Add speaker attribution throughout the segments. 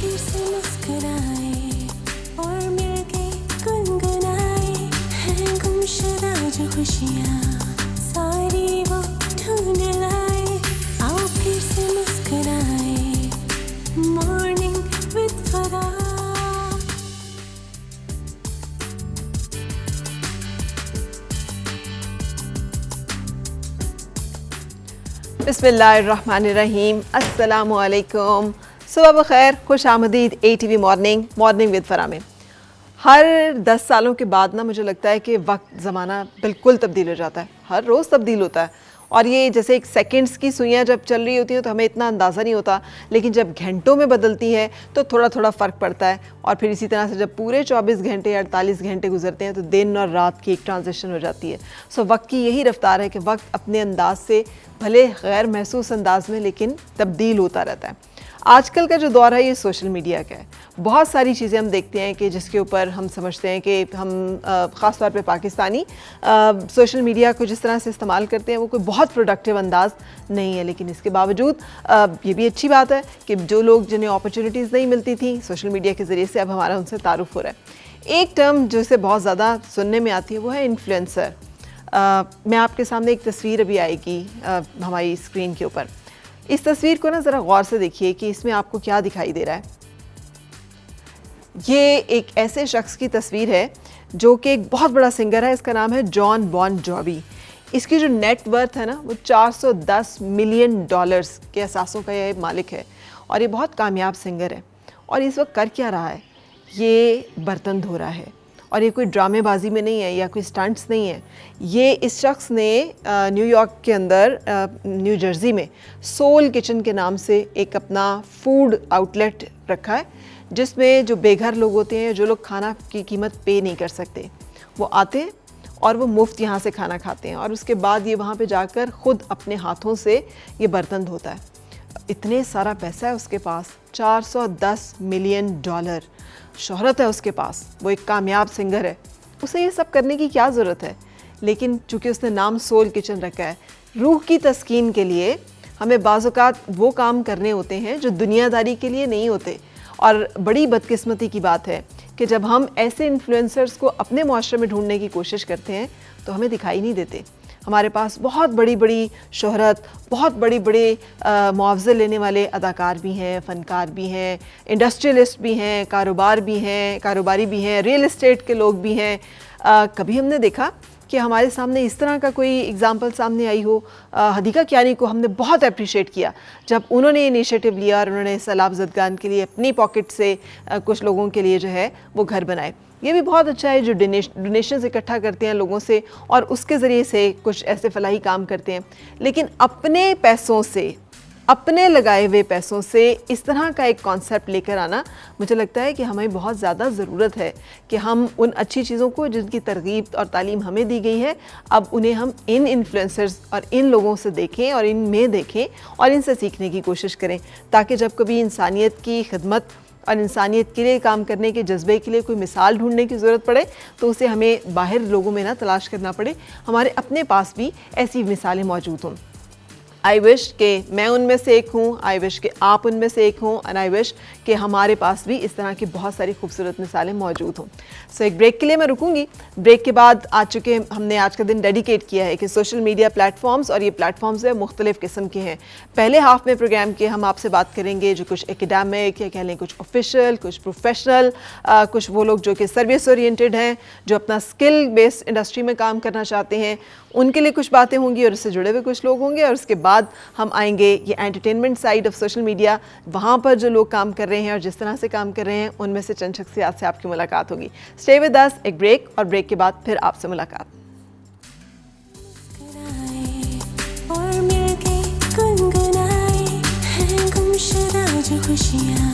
Speaker 1: फिर से मुस्कुराए और मिलके गुनगुनाए हैं गुमशुदा जो खुशियाँ सारी वो ढूंढ लाए। आओ फिर से मुस्कुराए मॉर्निंग विद फरा।
Speaker 2: बिस्मिल्लाहिर्रहमानिर्रहीम, अस्सलामुअलैकुम, सुबह बखैर, खुश आमदीद ATV मॉर्निंग विद फरा में। हर 10 सालों के बाद ना मुझे लगता है कि वक्त ज़माना बिल्कुल तब्दील हो जाता है, हर रोज़ तब्दील होता है। और ये जैसे एक सेकंड्स की सुइयाँ जब चल रही होती हैं तो हमें इतना अंदाज़ा नहीं होता, लेकिन जब घंटों में बदलती है तो थोड़ा थोड़ा फ़र्क पड़ता है। और फिर इसी तरह से जब पूरे 24 घंटे या 48 घंटे गुजरते हैं तो दिन और रात की एक ट्रांजिशन हो जाती है। सो वक्त की यही रफ्तार है कि वक्त अपने अंदाज से भले गैर महसूस अंदाज में लेकिन तब्दील होता रहता है। आजकल का जो दौर है ये सोशल मीडिया का है। बहुत सारी चीज़ें हम देखते हैं कि जिसके ऊपर हम समझते हैं कि हम ख़ास तौर पे पाकिस्तानी सोशल मीडिया को जिस तरह से इस्तेमाल करते हैं वो कोई बहुत प्रोडक्टिव अंदाज नहीं है। लेकिन इसके बावजूद ये भी अच्छी बात है कि जो लोग जिन्हें अपॉर्चुनिटीज़ नहीं मिलती थी सोशल मीडिया के ज़रिए से अब हमारा उनसे तारुफ़ हो रहा है। एक टर्म जो इसे बहुत ज़्यादा सुनने में आती है वो है इन्फ्लुएंसर। मैं आपके सामने एक तस्वीर अभी आएगी हमारी स्क्रीन के ऊपर। इस तस्वीर को ना ज़रा गौर से देखिए कि इसमें आपको क्या दिखाई दे रहा है। ये एक ऐसे शख्स की तस्वीर है जो कि एक बहुत बड़ा सिंगर है, इसका नाम है जॉन बॉन जॉवी। इसकी जो नेट वर्थ है ना वो $410 मिलियन के असासों का ये मालिक है और ये बहुत कामयाब सिंगर है। और इस वक्त कर क्या रहा है, ये बर्तन धो रहा है। और ये कोई ड्रामेबाजी में नहीं है या कोई स्टंट्स नहीं है। ये इस शख्स ने न्यूयॉर्क के अंदर न्यू जर्सी में सोल किचन के नाम से एक अपना फूड आउटलेट रखा है, जिसमें जो बेघर लोग होते हैं, जो लोग खाना की कीमत पे नहीं कर सकते, वो आते हैं और वो मुफ्त यहाँ से खाना खाते हैं और उसके बाद ये वहाँ पे जाकर ख़ुद अपने हाथों से ये बर्तन धोता है। इतने सारा पैसा है उसके पास, $410 मिलियन शोहरत है उसके पास, वो एक कामयाब सिंगर है। उसे ये सब करने की क्या ज़रूरत है? लेकिन चूँकि उसने नाम सोल किचन रखा है, रूह की तस्कीन के लिए हमें बाज़ औक़ात वो काम करने होते हैं जो दुनियादारी के लिए नहीं होते। और बड़ी बदकिस्मती की बात है कि जब हम ऐसे इन्फ्लुएंसर्स को अपने मुआशरे में ढूंढने की कोशिश करते हैं तो हमें दिखाई नहीं देते। हमारे पास बहुत बड़ी बड़ी शोहरत, बहुत बड़े बड़े मुआवजे लेने वाले अदाकार भी हैं, फ़नकार भी हैं, इंडस्ट्रियलिस्ट भी हैं, कारोबारी भी हैं, रियल इस्टेट के लोग भी हैं। कभी हमने देखा कि हमारे सामने इस तरह का कोई एग्ज़ाम्पल सामने आई हो? हदीका कियानी को हमने बहुत अप्रिशिएट किया जब उन्होंने इनिशिएटिव लिया और उन्होंने सैलाब ज़दगान के लिए अपनी पॉकेट से कुछ लोगों के लिए जो है वो घर बनाए। ये भी बहुत अच्छा है जो डोनेशंस इकट्ठा करते हैं लोगों से और उसके ज़रिए से कुछ ऐसे फलाही काम करते हैं। लेकिन अपने पैसों से, अपने लगाए हुए पैसों से इस तरह का एक कॉन्सेप्ट लेकर आना, मुझे लगता है कि हमें बहुत ज़्यादा ज़रूरत है कि हम उन अच्छी चीज़ों को जिनकी तरगीब और तालीम हमें दी गई है, अब उन्हें हम इन इन्फ्लुएंसर्स और इन लोगों से देखें और इनमें देखें और इनसे सीखने की कोशिश करें, ताकि जब कभी इंसानियत की खिदमत और इंसानियत के लिए काम करने के जज्बे के लिए कोई मिसाल ढूंढने की ज़रूरत पड़े तो उसे हमें बाहर लोगों में ना तलाश करना पड़े, हमारे अपने पास भी ऐसी मिसालें मौजूद हों। आई विश कि मैं उनमें से एक हूँ, आई विश कि आप उनमें से एक हों, एंड आई विश कि हमारे पास भी इस तरह की बहुत सारी खूबसूरत मिसालें मौजूद हों। सो एक ब्रेक के लिए मैं रुकूंगी। ब्रेक के बाद आ चुके हमने आज का दिन डेडिकेट किया है कि सोशल मीडिया प्लेटफॉर्म्स, और ये प्लेटफॉर्म्स है मुख्तलिफ़ किस्म के हैं। पहले हाफ में प्रोग्राम के हम आपसे बात करेंगे जो कुछ एकेडमिक या कह लें कुछ ऑफिशियल, कुछ प्रोफेशनल, कुछ वो लोग जो कि सर्विस ओरिएंटेड हैं, जो अपना स्किल बेस्ड इंडस्ट्री में काम करना चाहते हैं, उनके लिए कुछ बातें होंगी और उससे जुड़े हुए कुछ लोग होंगे। और उसके बाद हम आएंगे ये entertainment side of social media, वहाँ पर जो लोग काम कर रहे हैं और जिस तरह से काम कर रहे हैं उनमें से चंद शख्सियात से आपकी मुलाकात होगी। स्टे विद अस, एक ब्रेक, और ब्रेक के बाद फिर आपसे मुलाकात।
Speaker 1: और मिलके गुनगुनाए हैं गुमशुदा जो खुशियाँ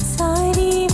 Speaker 1: सारी